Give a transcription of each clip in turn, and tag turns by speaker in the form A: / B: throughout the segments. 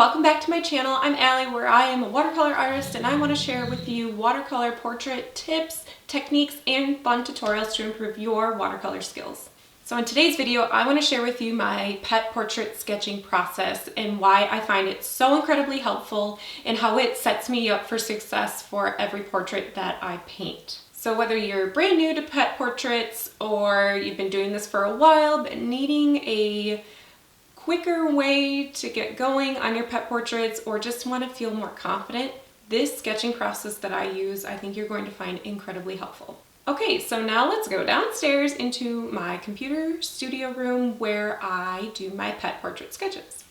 A: welcome back to my channel. I'm Allie, where I am a watercolor artist, and I want to share with you watercolor portrait tips, techniques, and fun tutorials to improve your watercolor skills. So in today's video, I want to share with you my pet portrait sketching process and why I find it so incredibly helpful and how it sets me up for success for every portrait that I paint. So whether you're brand new to pet portraits or you've been doing this for a while but needing a quicker way to get going on your pet portraits or just want to feel more confident, this sketching process that I use, I think you're going to find incredibly helpful. Okay, so now let's go downstairs into my computer studio room where I do my pet portrait sketches.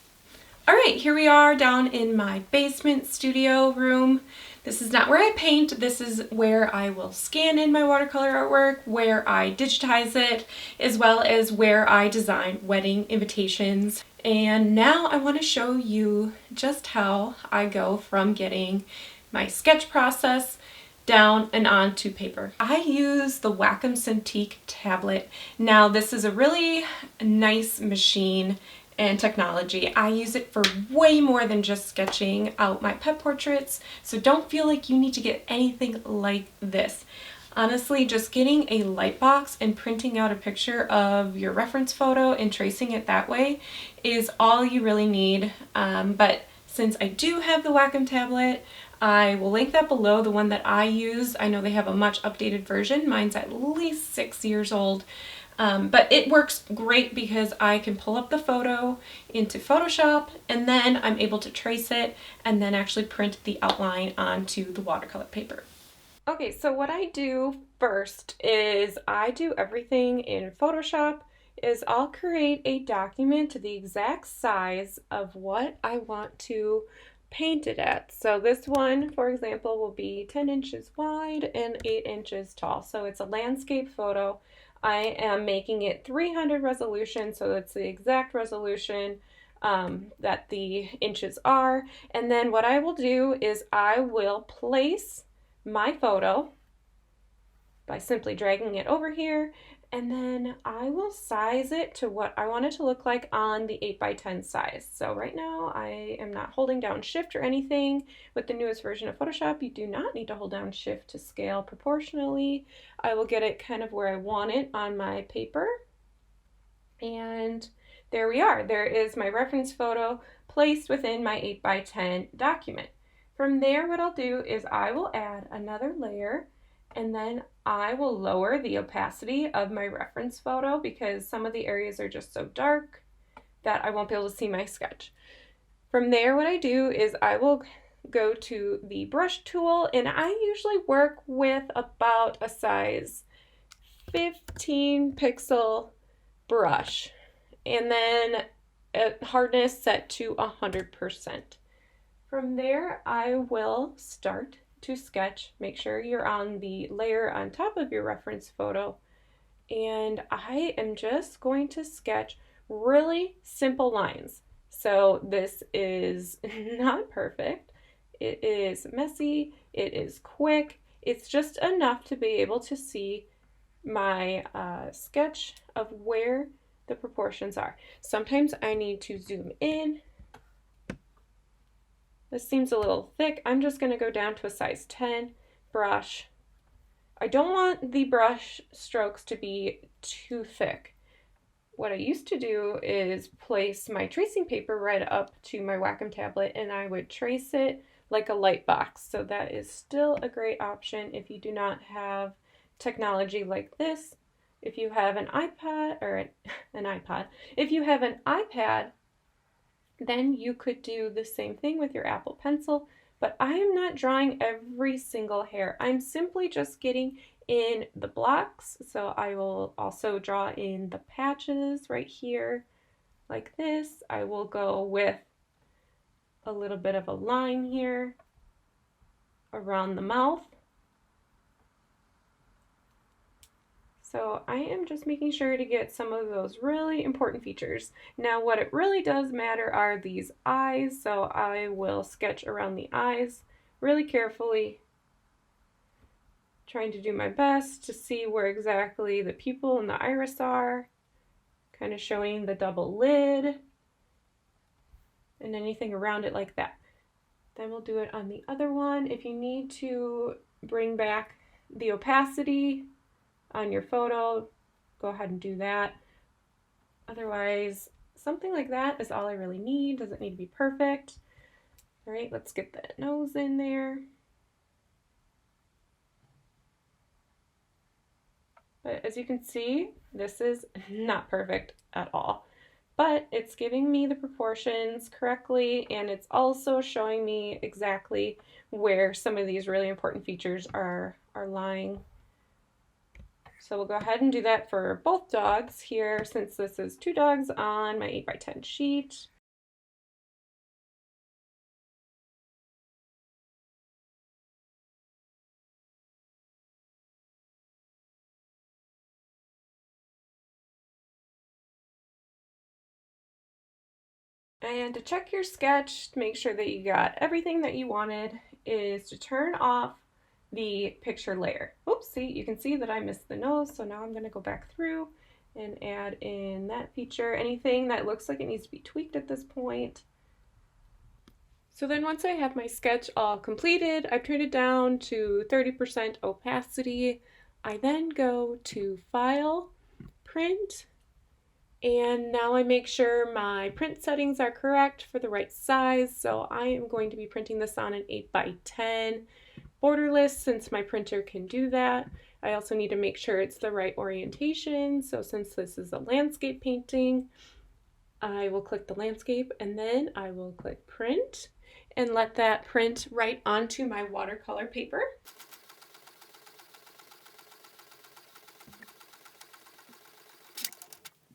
A: All right, here we are down in my basement studio room. This is not where I paint, this is where I will scan in my watercolor artwork, where I digitize it, as well as where I design wedding invitations. And now I want to show you just how I go from getting my sketch process down and onto paper. I use the Wacom Cintiq tablet. Now this is a really nice machine and technology. I use it for way more than just sketching out my pet portraits, so don't feel like you need to get anything like this. Honestly, just getting a light box and printing out a picture of your reference photo and tracing it that way is all you really need. But since I do have the Wacom tablet, I will link that below, the one that I use. I know they have a much updated version. Mine's at least 6 years old. But it works great because I can pull up the photo into Photoshop and then I'm able to trace it and then actually print the outline onto the watercolor paper. Okay, so what I do first is I do everything in Photoshop is I'll create a document to the exact size of what I want to paint it at. So this one, for example, will be 10 inches wide and 8 inches tall. So it's a landscape photo. I am making it 300 resolution, so it's the exact resolution that the inches are. And then what I will do is I will place my photo by simply dragging it over here, and then I will size it to what I want it to look like on the 8x10 size. So right now I am not holding down shift or anything. With the newest version of Photoshop, you do not need to hold down shift to scale proportionally. I will get it kind of where I want it on my paper. And there we are. There is my reference photo placed within my 8x10 document. From there, what I'll do is I will add another layer, and then I will lower the opacity of my reference photo because some of the areas are just so dark that I won't be able to see my sketch. From there, what I do is I will go to the brush tool, and I usually work with about a size 15 pixel brush, and then a hardness set to 100%. From there, I will start to sketch. Make sure you're on the layer on top of your reference photo. And I am just going to sketch really simple lines. So this is not perfect. It is messy. It is quick. It's just enough to be able to see my sketch of where the proportions are. Sometimes I need to zoom in. This seems a little thick. I'm just going to go down to a size 10 brush. I don't want the brush strokes to be too thick. What I used to do is place my tracing paper right up to my Wacom tablet and I would trace it like a light box. So that is still a great option if you do not have technology like this. If you have an iPad or if you have an iPad, then you could do the same thing with your Apple Pencil, but I am not drawing every single hair. I'm simply just getting in the blocks. So I will also draw in the patches right here like this. I will go with a little bit of a line here around the mouth. So I am just making sure to get some of those really important features. Now what it really does matter are these eyes, so I will sketch around the eyes really carefully, trying to do my best to see where exactly the pupil and the iris are, kind of showing the double lid. and anything around it like that. Then we'll do it on the other one. If you need to bring back the opacity on your photo, go ahead and do that. Otherwise, something like that is all I really need. Doesn't need to be perfect. All right, let's get that nose in there. But as you can see, this is not perfect at all. But it's giving me the proportions correctly, and it's also showing me exactly where some of these really important features are lying. So we'll go ahead and do that for both dogs here, since this is 2 dogs on my 8x10 sheet. And to check your sketch, to make sure that you got everything that you wanted, is to turn off the picture layer. Oops, see, you can see that I missed the nose, so now I'm going to go back through and add in that feature. Anything that looks like it needs to be tweaked at this point. So then once I have my sketch all completed, I've turned it down to 30% opacity. I then go to File, Print, and now I make sure my print settings are correct for the right size. So I am going to be printing this on an 8x10 borderless, since my printer can do that. I also need to make sure it's the right orientation. So since this is a landscape painting, I will click the landscape, and then I will click print and let that print right onto my watercolor paper.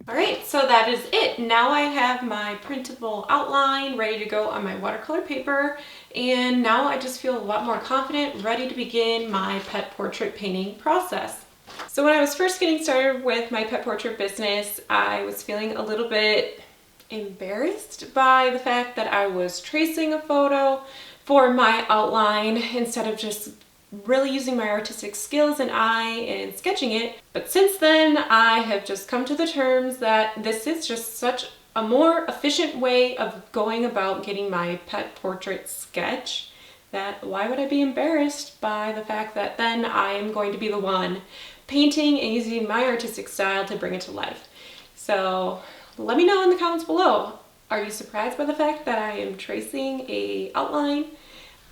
A: All right, so that is it. Now I have my printable outline ready to go on my watercolor paper, and now I just feel a lot more confident, ready to begin my pet portrait painting process. So when I was first getting started with my pet portrait business, I was feeling a little bit embarrassed by the fact that I was tracing a photo for my outline instead of just really using my artistic skills and eye and sketching it. But since then, I have just come to the terms that this is just such a more efficient way of going about getting my pet portrait sketch, that why would I be embarrassed by the fact that then I am going to be the one painting and using my artistic style to bring it to life. So let me know in the comments below. Are you surprised by the fact that I am tracing an outline?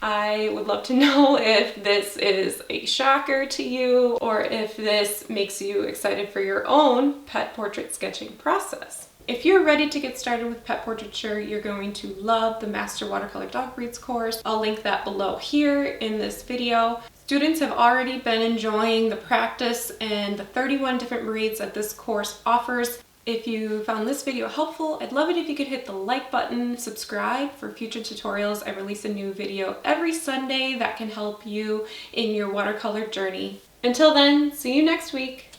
A: I would love to know if this is a shocker to you, or if this makes you excited for your own pet portrait sketching process. If you're ready to get started with pet portraiture, you're going to love the Master Watercolor Dog Breeds course. I'll link that below here in this video. Students have already been enjoying the practice and the 31 different breeds that this course offers. If you found this video helpful, I'd love it if you could hit the like button, subscribe for future tutorials. I release a new video every Sunday that can help you in your watercolor journey. Until then, see you next week.